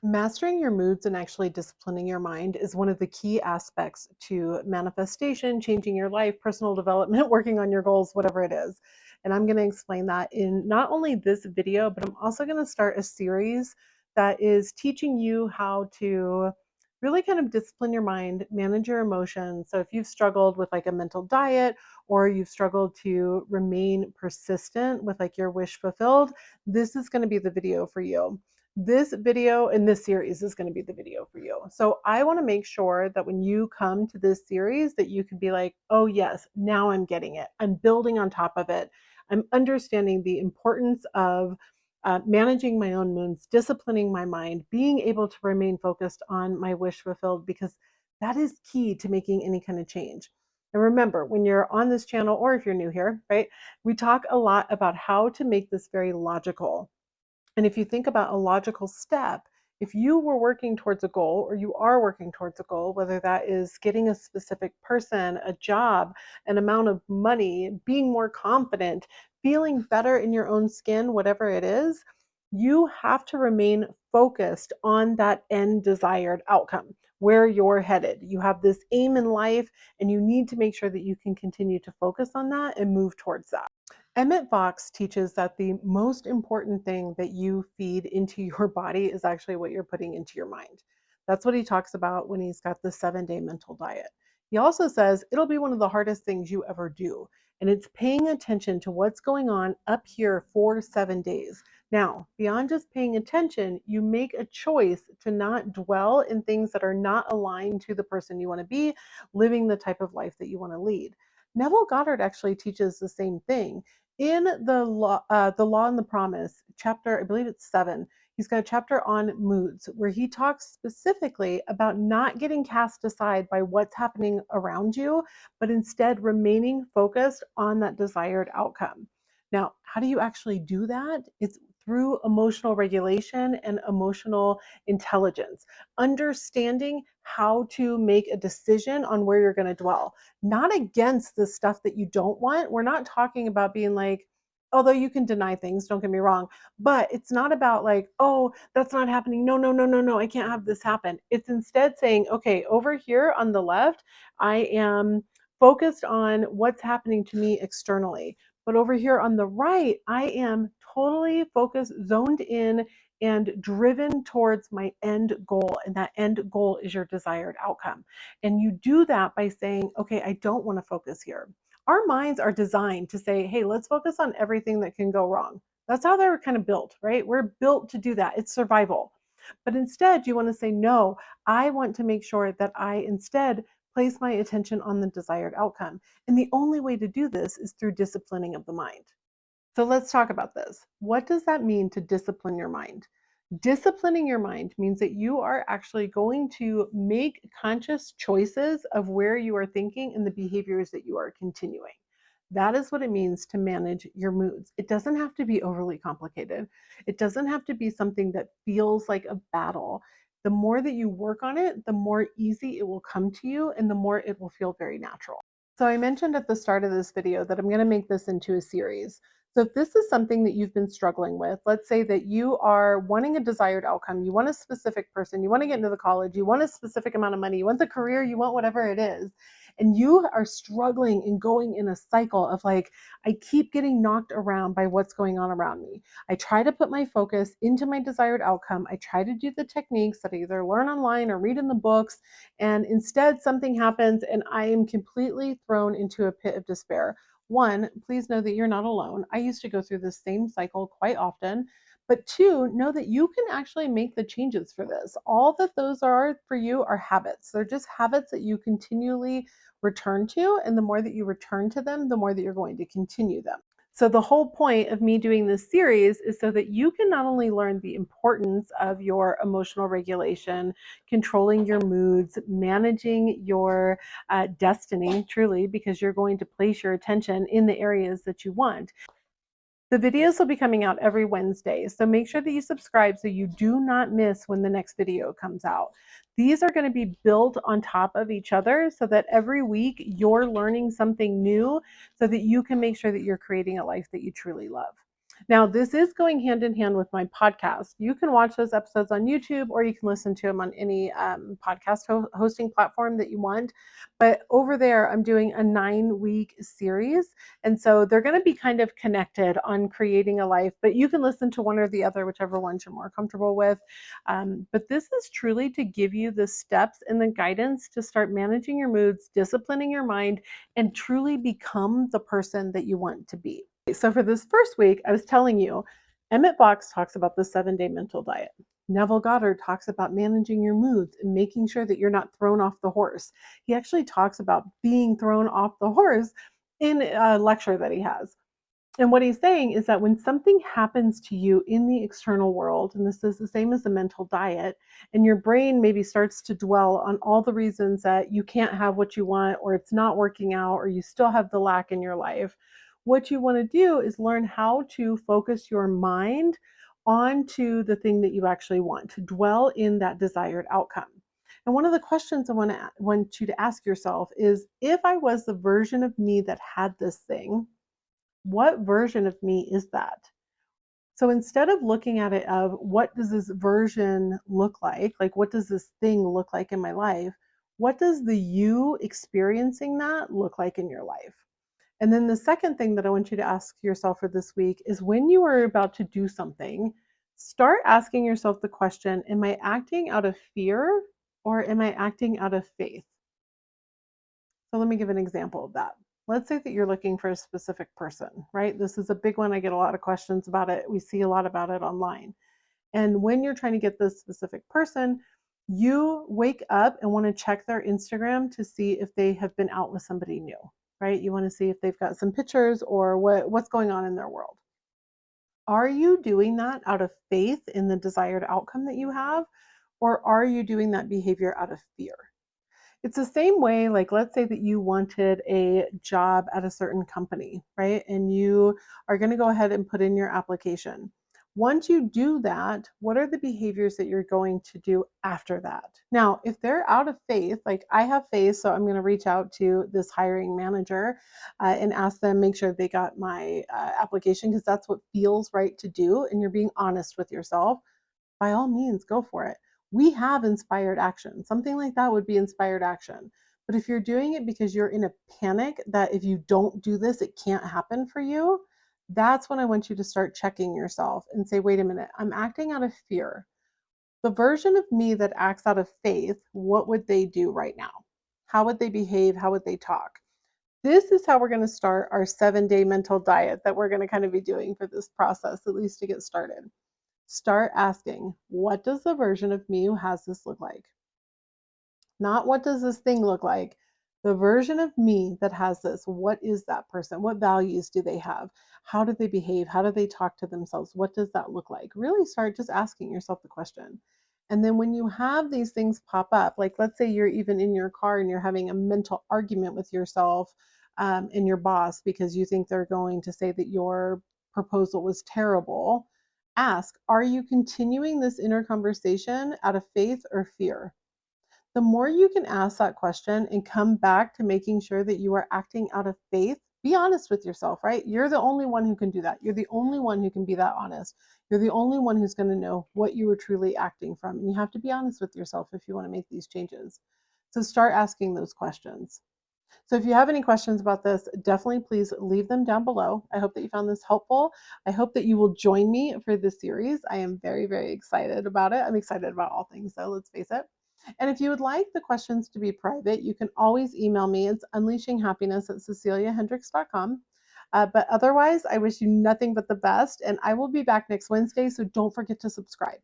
Mastering your moods and actually disciplining your mind is one of the key aspects to manifestation, changing your life, personal development, working on your goals, whatever it is. And I'm going to explain that in not only this video, but I'm also going to start a series that is teaching you how to really kind of discipline your mind, manage your emotions. So if you've struggled with like a mental diet or you've struggled to remain persistent with like your wish fulfilled, this is going to be the video for you. This video in this series is going to be the video for you. So I want to make sure that when you come to this series that you can be like, oh yes, now I'm getting it. I'm building on top of it. I'm understanding the importance of managing my own moods, disciplining my mind, being able to remain focused on my wish fulfilled, because that is key to making any kind of change. And remember, when you're on this channel, or if you're new here, right, we talk a lot about how to make this very logical. And if you think about a logical step, if you were working towards a goal or you are working towards a goal, whether that is getting a specific person, a job, an amount of money, being more confident, feeling better in your own skin, whatever it is, you have to remain focused on that end desired outcome, where you're headed. You have this aim in life, and you need to make sure that you can continue to focus on that and move towards that. Emmet Fox teaches that the most important thing that you feed into your body is actually what you're putting into your mind. That's what he talks about when he's got the 7-day mental diet. He also says it'll be one of the hardest things you ever do. And it's paying attention to what's going on up here for 7 days. Now, beyond just paying attention, you make a choice to not dwell in things that are not aligned to the person you want to be, living the type of life that you want to lead. Neville Goddard actually teaches the same thing in the Law and the Promise chapter. I believe it's 7. He's got a chapter on moods where he talks specifically about not getting cast aside by what's happening around you, but instead remaining focused on that desired outcome. Now, how do you actually do that? It's through emotional regulation and emotional intelligence, understanding how to make a decision on where you're going to dwell, not against the stuff that you don't want. We're not talking about being like, although you can deny things, don't get me wrong, but it's not about like, oh, that's not happening. No, no, no, no, no, I can't have this happen. It's instead saying, okay, over here on the left, I am focused on what's happening to me externally. But over here on the right, I am totally focused, zoned in, and driven towards my end goal. And that end goal is your desired outcome. And you do that by saying, okay, I don't want to focus here. Our minds are designed to say, hey, let's focus on everything that can go wrong. That's how they're kind of built, right? We're built to do that. It's survival. But instead, you want to say, no, I want to make sure that I instead place my attention on the desired outcome. And the only way to do this is through disciplining of the mind. So let's talk about this. What does that mean to discipline your mind? Disciplining your mind means that you are actually going to make conscious choices of where you are thinking and the behaviors that you are continuing. That is what it means to manage your moods. It doesn't have to be overly complicated. It doesn't have to be something that feels like a battle. The more that you work on it, the more easy it will come to you and the more it will feel very natural. So I mentioned at the start of this video that I'm going to make this into a series. So if this is something that you've been struggling with, let's say that you are wanting a desired outcome, you want a specific person, you want to get into the college, you want a specific amount of money, you want the career, you want whatever it is, and you are struggling and going in a cycle of like, I keep getting knocked around by what's going on around me. I try to put my focus into my desired outcome. I try to do the techniques that I either learn online or read in the books, and instead something happens and I am completely thrown into a pit of despair. One, please know that you're not alone. I used to go through this same cycle quite often. But two, know that you can actually make the changes for this. All that those are for you are habits. They're just habits that you continually return to. And the more that you return to them, the more that you're going to continue them. So the whole point of me doing this series is so that you can not only learn the importance of your emotional regulation, controlling your moods, managing your destiny, truly, because you're going to place your attention in the areas that you want. The videos will be coming out every Wednesday, so make sure that you subscribe so you do not miss when the next video comes out. These are going to be built on top of each other so that every week you're learning something new so that you can make sure that you're creating a life that you truly love. Now, this is going hand in hand with my podcast. You can watch those episodes on YouTube or you can listen to them on any podcast hosting platform that you want. But over there, I'm doing a 9-week series. And so they're going to be kind of connected on creating a life, but you can listen to one or the other, whichever ones you're more comfortable with. But this is truly to give you the steps and the guidance to start managing your moods, disciplining your mind, and truly become the person that you want to be. So for this first week, I was telling you, Emmet Fox talks about the 7-day mental diet. Neville Goddard talks about managing your moods and making sure that you're not thrown off the horse. He actually talks about being thrown off the horse in a lecture that he has. And what he's saying is that when something happens to you in the external world, and this is the same as the mental diet, and your brain maybe starts to dwell on all the reasons that you can't have what you want, or it's not working out, or you still have the lack in your life, what you want to do is learn how to focus your mind onto the thing that you actually want, to dwell in that desired outcome. And one of the questions I want you to ask yourself is, if I was the version of me that had this thing, what version of me is that? So instead of looking at it of what does this version look like what does this thing look like in my life, what does the you experiencing that look like in your life? And then the second thing that I want you to ask yourself for this week is, when you are about to do something, start asking yourself the question, am I acting out of fear or am I acting out of faith? So let me give an example of that. Let's say that you're looking for a specific person, right? This is a big one. I get a lot of questions about it. We see a lot about it online. And when you're trying to get this specific person, you wake up and want to check their Instagram to see if they have been out with somebody new, right? You want to see if they've got some pictures or what's going on in their world. Are you doing that out of faith in the desired outcome that you have? Or are you doing that behavior out of fear? It's the same way, like let's say that you wanted a job at a certain company, right? And you are going to go ahead and put in your application. Once you do that, what are the behaviors that you're going to do after that? Now, if they're out of faith, like I have faith, so I'm going to reach out to this hiring manager and ask them, make sure they got my application, because that's what feels right to do. And you're being honest with yourself. By all means, go for it. We have inspired action. Something like that would be inspired action. But if you're doing it because you're in a panic that if you don't do this, it can't happen for you, that's when I want you to start checking yourself and say, wait a minute, I'm acting out of fear. The version of me that acts out of faith, what would they do right now? How would they behave? How would they talk? This is how we're going to start our 7-day mental diet that we're going to kind of be doing for this process, at least to get started. Start asking, what does the version of me who has this look like? Not what does this thing look like? The version of me that has this, what is that person? What values do they have? How do they behave? How do they talk to themselves? What does that look like? Really start just asking yourself the question. And then when you have these things pop up, like let's say you're even in your car and you're having a mental argument with yourself and your boss because you think they're going to say that your proposal was terrible, ask, are you continuing this inner conversation out of faith or fear? The more you can ask that question and come back to making sure that you are acting out of faith, be honest with yourself, right? You're the only one who can do that. You're the only one who can be that honest. You're the only one who's going to know what you were truly acting from. And you have to be honest with yourself if you want to make these changes. So start asking those questions. So if you have any questions about this, definitely please leave them down below. I hope that you found this helpful. I hope that you will join me for this series. I am very, very excited about it. I'm excited about all things, though, let's face it. And if you would like the questions to be private, you can always email me. It's unleashinghappiness@ceciliahendricks.com. But otherwise, I wish you nothing but the best, and I will be back next Wednesday, so don't forget to subscribe.